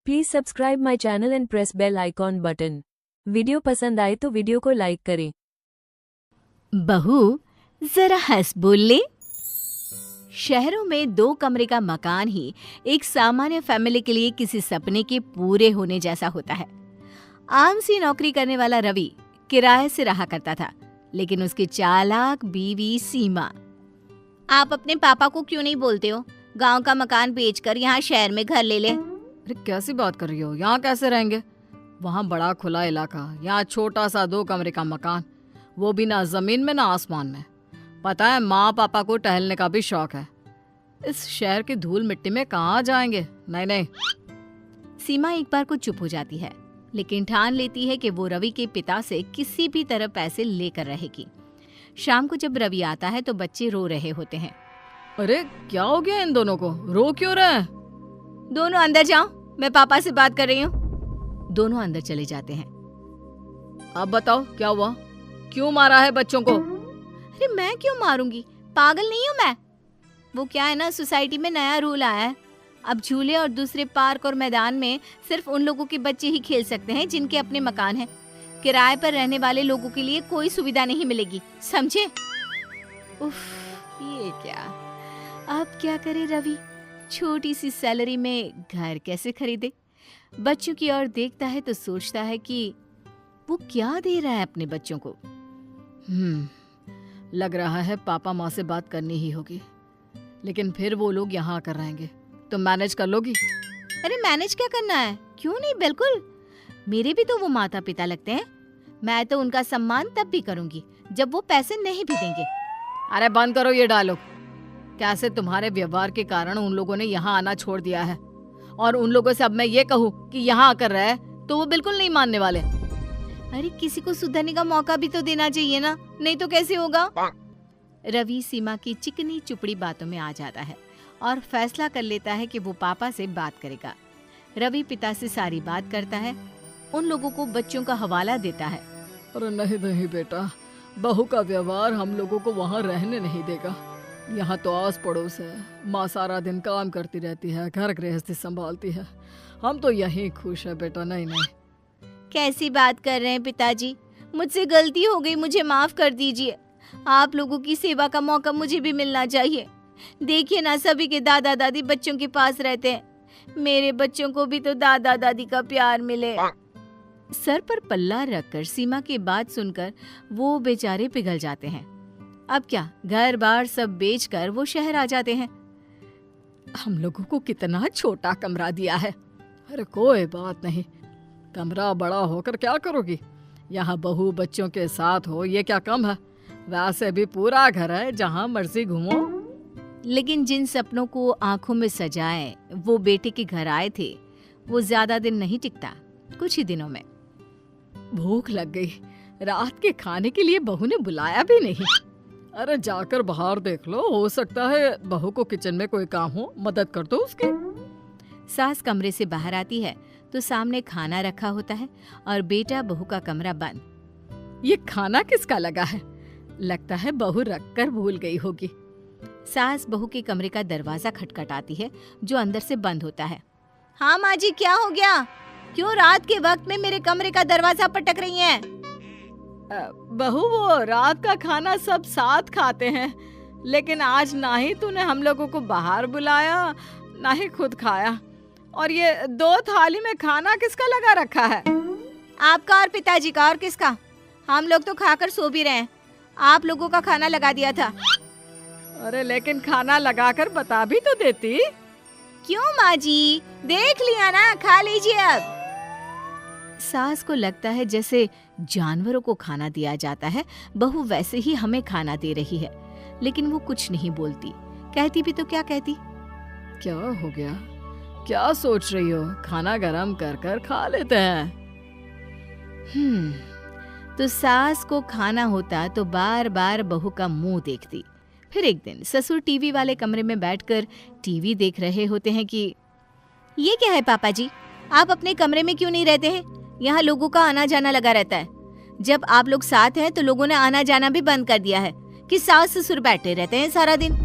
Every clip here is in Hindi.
Please subscribe my channel and press bell icon button. Video पसंद आए तो वीडियो को लाइक करें। बहू जरा हंस बोल ले। शहरों में 2 कमरे का मकान ही एक सामान्य फैमिली के लिए किसी सपने के पूरे होने जैसा होता है। आम सी नौकरी करने वाला रवि किराए से रहा करता था, लेकिन उसकी चालाक बीवी सीमा। आप अपने पापा को क्यों नहीं बोलते हो गांव का मकान बेचकर यहाँ शहर में घर ले ले? अरे कैसी बात कर रही हो? यहाँ कैसे रहेंगे? वहाँ बड़ा खुला इलाका, यहाँ छोटा सा 2 कमरे का मकान, वो भी ना जमीन में ना आसमान में। पता है माँ पापा को टहलने का भी शौक है। इस शहर की धूल मिट्टी में कहाँ जाएंगे? नहीं नहीं। सीमा एक बार को चुप हो जाती है, लेकिन ठान लेती है कि वो रवि के पिता से किसी भी तरह पैसे लेकर रहेगी। शाम को जब रवि आता है तो बच्चे रो रहे होते हैं। अरे क्या हो गया इन दोनों को? रो क्यों रहे हैं? दोनों अंदर जाओ, मैं पापा से बात कर रही हूँ। दोनों अंदर चले जाते हैं। अब बताओ क्या हुआ? क्यों मारा है बच्चों को? अरे मैं क्यों मारूंगी, पागल नहीं हूँ मैं। वो क्या है ना, सोसाइटी में नया रूल आया है। अब झूले और दूसरे पार्क और मैदान में सिर्फ उन लोगों के बच्चे ही खेल सकते हैं जिनके अपने मकान हैं। किराए पर रहने वाले लोगों के लिए कोई सुविधा नहीं मिलेगी, समझे? उफ, ये क्या, अब क्या करे रवि? छोटी सी सैलरी में घर कैसे खरीदे? बच्चों की ओर देखता है तो सोचता है कि वो क्या दे रहा है अपने बच्चों को। लग रहा है पापा माँ से बात करनी ही होगी, लेकिन फिर वो लोग यहाँ आकर रहेंगे तो मैनेज कर लोगी? अरे मैनेज क्या करना है, क्यों नहीं, बिल्कुल। मेरे भी तो वो माता पिता लगते हैं। मैं तो उनका सम्मान तब भी करूंगी जब वो पैसे नहीं भी देंगे। अरे बंद करो ये डायलॉग। कैसे तुम्हारे व्यवहार के कारण उन लोगों ने यहाँ आना छोड़ दिया है, और उन लोगों से अब मैं ये कहूँ कि यहाँ आकर रहे तो वो बिल्कुल नहीं मानने वाले। अरे किसी को सुधरने का मौका भी तो देना चाहिए ना, नहीं तो कैसे होगा? रवि सीमा की चिकनी चुपड़ी बातों में आ जाता है और फैसला कर लेता है कि वो पापा से बात करेगा। रवि पिता से सारी बात करता है, उन लोगों को बच्चों का हवाला देता है। अरे नहीं नहीं बेटा, बहू का व्यवहार हम लोगों को वहाँ रहने नहीं देगा। यहाँ तो आस पड़ोस है, माँ सारा दिन काम करती रहती है, घर गृहस्थी संभालती है। हम तो यहीं खुश है बेटा। नहीं नहीं। कैसी बात कर रहे हैं पिताजी? मुझसे गलती हो गई, मुझे माफ कर दीजिए। आप लोगों की सेवा का मौका मुझे भी मिलना चाहिए। देखिए ना, सभी के दादा दादी बच्चों के पास रहते हैं। मेरे बच्चों को भी तो दादा दादी का प्यार मिले। सर पर पल्ला रखकर सीमा की बात सुनकर वो बेचारे पिघल जाते हैं। अब क्या, घर बार सब बेचकर वो शहर आ जाते हैं। हम लोगों को कितना छोटा कमरा दिया है। अरे कोई बात नहीं, कमरा बड़ा होकर क्या करोगी? यहाँ बहू बच्चों के साथ हो, ये क्या कम है? वैसे भी पूरा घर है, जहाँ मर्जी घूमो। लेकिन जिन सपनों को आंखों में सजाए वो बेटे के घर आए थे, वो ज्यादा दिन नहीं टिकता, कुछ ही दिनों में। भूख लग गई, रात के खाने के लिए बहू ने बुलाया भी नहीं। अरे जाकर बाहर देख लो, हो सकता है बहू को किचन में कोई काम हो, मदद कर दो उसकी। सास कमरे से बाहर आती है तो सामने खाना रखा होता है और बेटा बहू का कमरा बंद। ये खाना किसका लगा है? लगता है बहू रख कर भूल गई होगी। सास बहू के कमरे का दरवाजा खटखटाती है जो अंदर से बंद होता है। हाँ माँ जी, क्या हो गया? क्यों रात के वक्त में मेरे कमरे का दरवाजा पटक रही हैं? बहू वो रात का खाना सब साथ खाते हैं, लेकिन आज ना ही तूने हम लोगों को बाहर बुलाया ना ही खुद खाया। और ये 2 थाली में खाना किसका लगा रखा है? आपका और पिताजी का। और किसका? हम लोग तो खाकर सो भी रहे हैं, आप लोगों का खाना लगा दिया था। अरे लेकिन खाना लगाकर बता भी तो देती। क्यों माँ जी, देख लिया ना, खा लीजिए अब। सास को लगता है जैसे जानवरों को खाना दिया जाता है, बहू वैसे ही हमें खाना दे रही है, लेकिन वो कुछ नहीं बोलती। कहती भी तो क्या कहती। क्या हो गया? क्या सोच रही हो? खाना गरम कर कर खा लेते हैं। तो सास को खाना होता तो बार बार बहू का मुंह देखती। फिर एक दिन ससुर टीवी वाले कमरे में बैठकर टीवी देख रहे होते हैं कि ये क्या है पापा जी, आप अपने कमरे में क्यों नहीं रहते हैं? यहाँ लोगों का आना जाना लगा रहता है। जब आप लोग साथ हैं तो लोगों ने आना जाना भी बंद कर दिया है कि सास ससुर बैठे रहते हैं सारा दिन।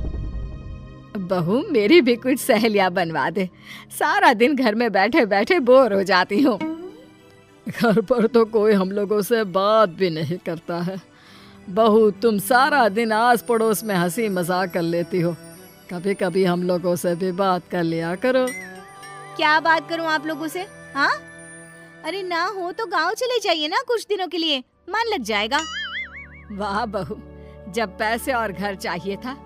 बहू मेरी भी कुछ सहेलियां बनवा दे, सारा दिन घर में बैठे बैठे बोर हो जाती हूँ। घर पर तो कोई हम लोगों से बात भी नहीं करता है। बहू तुम सारा दिन आस पड़ोस में हंसी मजाक कर लेती हो, कभी कभी हम लोगों से भी बात कर लिया करो। क्या बात करूं आप लोगों से? हाँ, अरे ना हो तो गांव चले जाइए ना कुछ दिनों के लिए, मन लग जाएगा। वाह बहू, जब पैसे और घर चाहिए था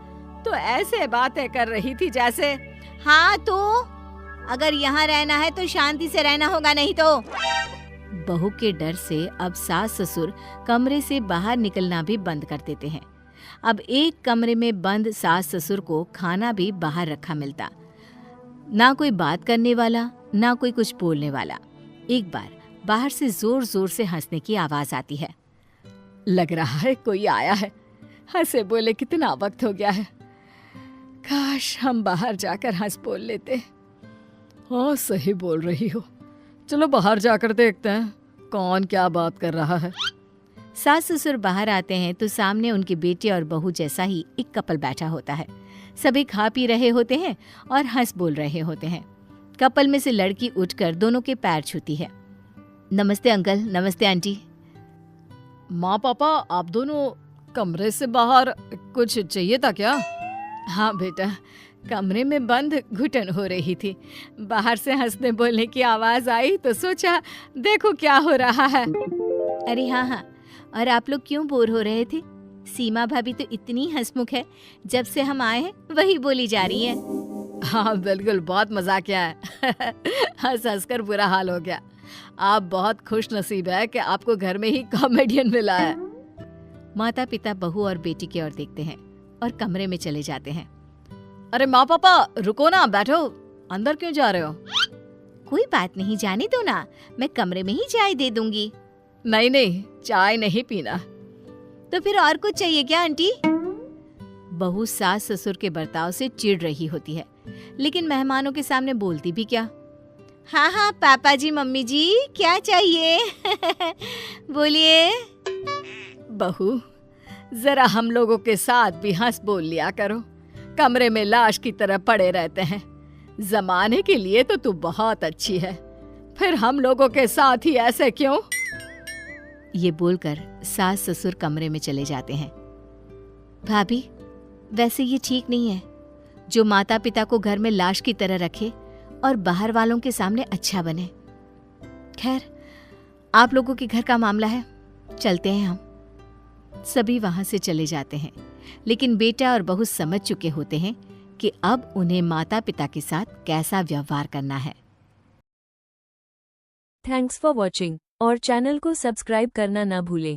तो ऐसे बातें कर रही थी जैसे। हाँ तो अगर यहाँ रहना है तो शांति से रहना होगा, नहीं तो। बहू के डर से अब सास ससुर कमरे से बाहर निकलना भी बंद कर देते हैं। अब एक कमरे में बंद सास ससुर को खाना भी बाहर रखा मिलता, ना कोई बात करने वाला ना कोई कुछ बोलने वाला। एक बार बाहर से जोर जोर से हंसने की आवाज आती है। लग रहा है कोई आया है, हंसे बोले कितना वक्त हो गया है, काश हम बाहर जाकर हंस बोल लेते। हाँ सही बोल रही हो, चलो बाहर जाकर देखते हैं कौन क्या बात कर रहा है। सास ससुर बाहर आते हैं तो सामने उनके बेटे और बहू जैसा ही एक कपल बैठा होता है। सभी खा पी रहे होते हैं और हंस बोल रहे होते हैं। कपल में से लड़की उठकर दोनों के पैर छूती है। नमस्ते अंकल, नमस्ते आंटी। माँ पापा आप दोनों कमरे से बाहर, कुछ चाहिए था क्या? हाँ बेटा, कमरे में बंद घुटन हो रही थी, बाहर से हंसने बोलने की आवाज आई तो सोचा देखो क्या हो रहा है। अरे हाँ हाँ, और आप लोग क्यों बोर हो रहे थे? सीमा भाभी तो इतनी हंसमुख है, जब से हम आए हैं वही बोली जा रही है। हाँ बिल्कुल, बहुत मजाकिया है। हंस हंस कर बुरा हाल हो गया। आप बहुत खुश नसीब है कि आपको घर में ही कॉमेडियन मिला है। माता पिता बहू और बेटी की ओर देखते हैं और कमरे में चले जाते हैं। अरे माँ पापा रुको ना, बैठो, अंदर क्यों जा रहे हो? कोई बात नहीं, जाने दो ना, मैं कमरे में ही चाय दे दूंगी। नहीं नहीं, चाय नहीं पीना। तो फिर और कुछ चाहिए क्या आंटी? बहू सास ससुर के बर्ताव से चिढ़ रही होती है, लेकिन मेहमानों के सामने बोलती भी क्या। हाँ हाँ पापा जी, मम्मी जी, क्या चाहिए? बोलिए। बहू जरा हम लोगों के साथ भी हंस बोल लिया करो, कमरे में लाश की तरह पड़े रहते हैं। जमाने के लिए तो तू बहुत अच्छी है, फिर हम लोगों के साथ ही ऐसे क्यों? ये बोलकर सास ससुर कमरे में चले जाते हैं। भाभी, वैसे ये ठीक नहीं है, जो माता पिता को घर में लाश की तरह रखे और बाहर वालों के सामने अच्छा बने। खैर, आप लोगों के घर का मामला है, चलते हैं हम। सभी वहां से चले जाते हैं, लेकिन बेटा और बहू समझ चुके होते हैं कि अब उन्हें माता पिता के साथ कैसा व्यवहार करना है। थैंक्स फॉर वॉचिंग और चैनल को सब्सक्राइब करना ना भूलें।